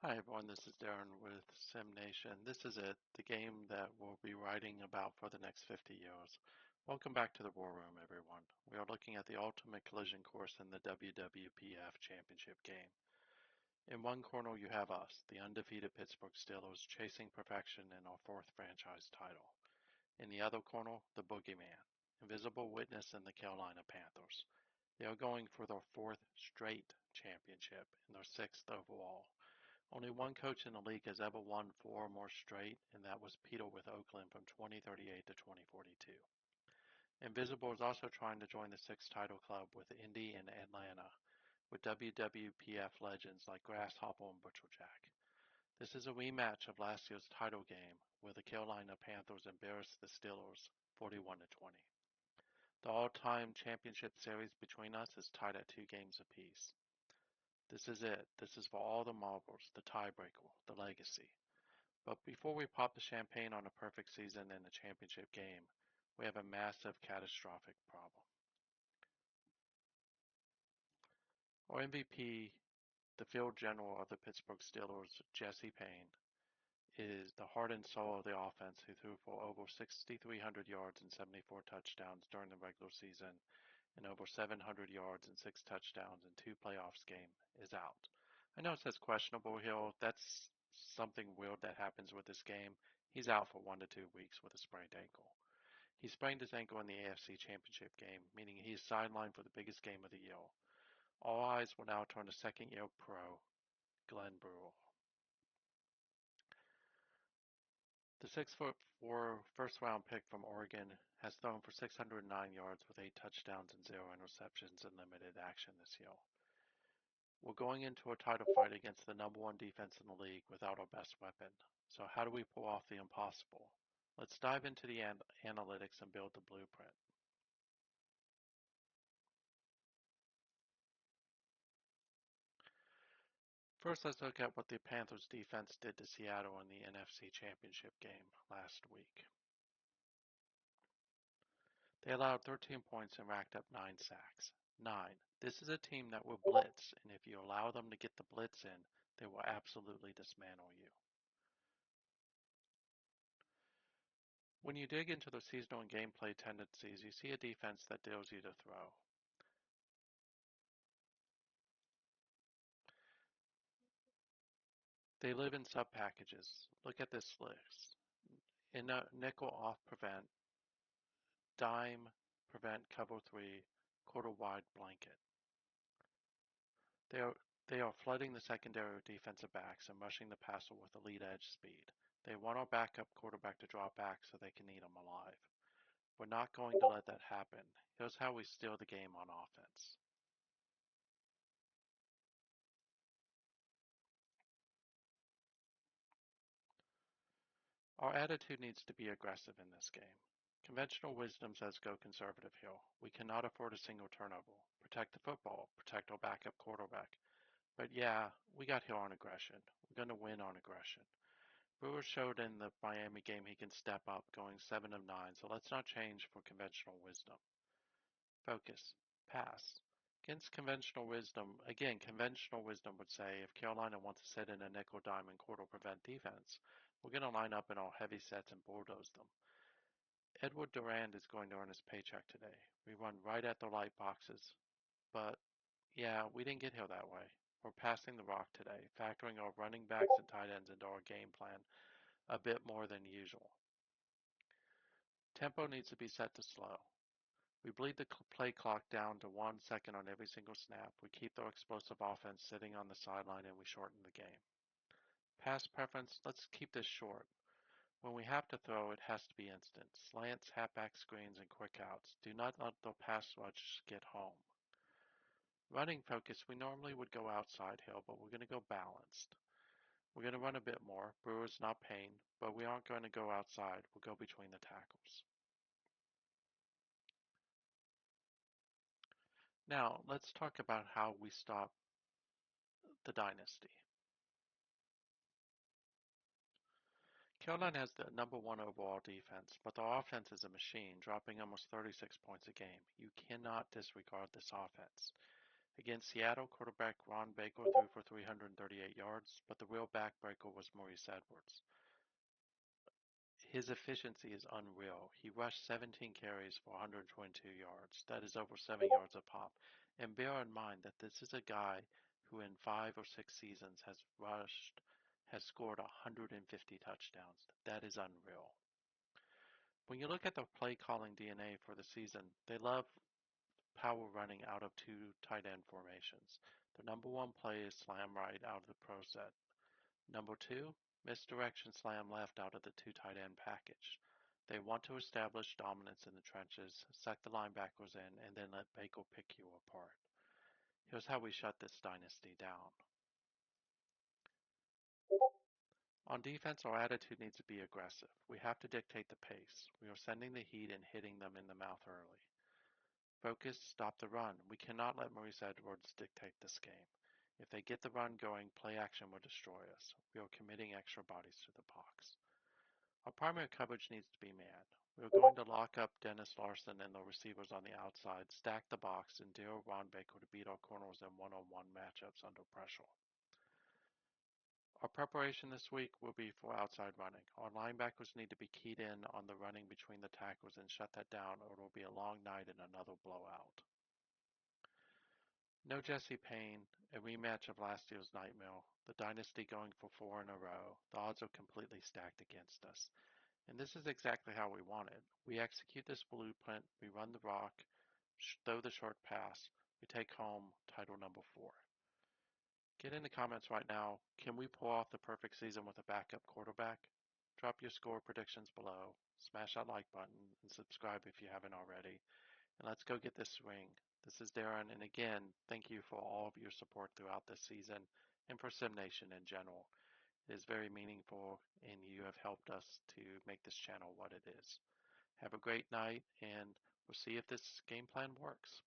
Hi everyone, this is Darren with SimNation. This is it, the game that we'll be writing about for the next 50 years. Welcome back to the War Room, everyone. We are looking at the ultimate collision course in the WWPF Championship Game. In one corner you have us, the undefeated Pittsburgh Steelers, chasing perfection in our fourth franchise title. In the other corner, the boogeyman, invisible witness in the Carolina Panthers. They are going for their fourth straight championship and their sixth overall. Only one coach in the league has ever won four or more straight, and that was Peter with Oakland from 2038 to 2042. Invisible is also trying to join the sixth title club with Indy and Atlanta, with WWPF legends like Grasshopper and Butcherjack. This is a rematch of last year's title game, where the Carolina Panthers embarrassed the Steelers 41-20. The all-time championship series between us is tied at 2 games apiece. This is it. This is for all the marbles, the tiebreaker, the legacy. But before we pop the champagne on a perfect season in a championship game, we have a massive, catastrophic problem. Our MVP, the field general of the Pittsburgh Steelers, Jesse Paine, is the heart and soul of the offense who threw for over 6,300 yards and 74 touchdowns during the regular season and over 700 yards and 6 touchdowns in 2 playoffs games, is out. I know it says questionable here. That's something weird that happens with this game. He's out for 1 to 2 weeks with a sprained ankle. He sprained his ankle in the AFC Championship game, meaning he is sidelined for the biggest game of the year. All eyes will now turn to second-year pro Glen Brewer. The 6'4" first-round pick from Oregon has thrown for 609 yards with 8 touchdowns and 0 interceptions in limited action this year. We're going into a title fight against the number 1 defense in the league without our best weapon. So how do we pull off the impossible? Let's dive into the analytics and build the blueprint. First, let's look at what the Panthers defense did to Seattle in the NFC Championship game last week. They allowed 13 points and racked up 9 sacks. 9. This is a team that will blitz, and if you allow them to get the blitz in, they will absolutely dismantle you. When you dig into the seasonal and gameplay tendencies, you see a defense that dares you to throw. They live in sub-packages. Look at this list. In a nickel off prevent, dime prevent cover 3, quarter wide blanket. They are flooding the secondary with defensive backs and rushing the passer with elite edge speed. They want our backup quarterback to drop back so they can eat him alive. We're not going to let that happen. Here's how we steal the game on offense. Our attitude needs to be aggressive in this game. Conventional wisdom says go conservative here. We cannot afford a single turnover. Protect the football. Protect our backup quarterback. But yeah, we got here on aggression. We're going to win on aggression. Brewer showed in the Miami game he can step up, going 7 of 9, so let's not change for conventional wisdom. Focus. Pass. Against conventional wisdom, again, conventional wisdom would say if Carolina wants to sit in a nickel diamond quarter prevent defense, we're going to line up in our heavy sets and bulldoze them. Edward Durand is going to earn his paycheck today. We run right at the light boxes. But, yeah, we didn't get here that way. We're passing the rock today, factoring our running backs and tight ends into our game plan a bit more than usual. Tempo needs to be set to slow. We bleed the play clock down to 1 second on every single snap. We keep the explosive offense sitting on the sideline and we shorten the game. Pass preference, let's keep this short. When we have to throw, it has to be instant. Slants, halfback screens, and quick outs. Do not let the pass rush get home. Running focus, we normally would go outside here, but we're going to go balanced. We're going to run a bit more. Brewer's not Paine, but we aren't going to go outside. We'll go between the tackles. Now, let's talk about how we stop the dynasty. Carolina has the number 1 overall defense, but their offense is a machine, dropping almost 36 points a game. You cannot disregard this offense. Against Seattle, quarterback Ron Baker threw for 338 yards, but the real backbreaker was Maurice Edwards. His efficiency is unreal. He rushed 17 carries for 122 yards. That is over 7 yards a pop. And bear in mind that this is a guy who in 5 or 6 seasons has scored 150 touchdowns. That is unreal. When you look at the play calling DNA for the season, they love power running out of two tight end formations. The number one play is slam right out of the pro set. Number two, misdirection slam left out of the two tight end package. They want to establish dominance in the trenches, suck the linebackers in, and then let Baker pick you apart. Here's how we shut this dynasty down. On defense, our attitude needs to be aggressive. We have to dictate the pace. We are sending the heat and hitting them in the mouth early. Focus, stop the run. We cannot let Maurice Edwards dictate this game. If they get the run going, play action will destroy us. We are committing extra bodies to the box. Our primary coverage needs to be man. We are going to lock up Dennis Larson and the receivers on the outside, stack the box, and dare Ron Baker to beat our corners in one-on-one matchups under pressure. Our preparation this week will be for outside running. Our linebackers need to be keyed in on the running between the tackles and shut that down, or it will be a long night and another blowout. No Jesse Paine, a rematch of last year's nightmare. The dynasty going for 4 in a row. The odds are completely stacked against us. And this is exactly how we want it. We execute this blueprint, we run the rock, throw the short pass, we take home title number 4. Get in the comments right now. Can we pull off the perfect season with a backup quarterback? Drop your score predictions below. Smash that like button and subscribe if you haven't already. And let's go get this ring. This is Darren, and again, thank you for all of your support throughout this season and for SimNation in general. It is very meaningful, and you have helped us to make this channel what it is. Have a great night, and we'll see if this game plan works.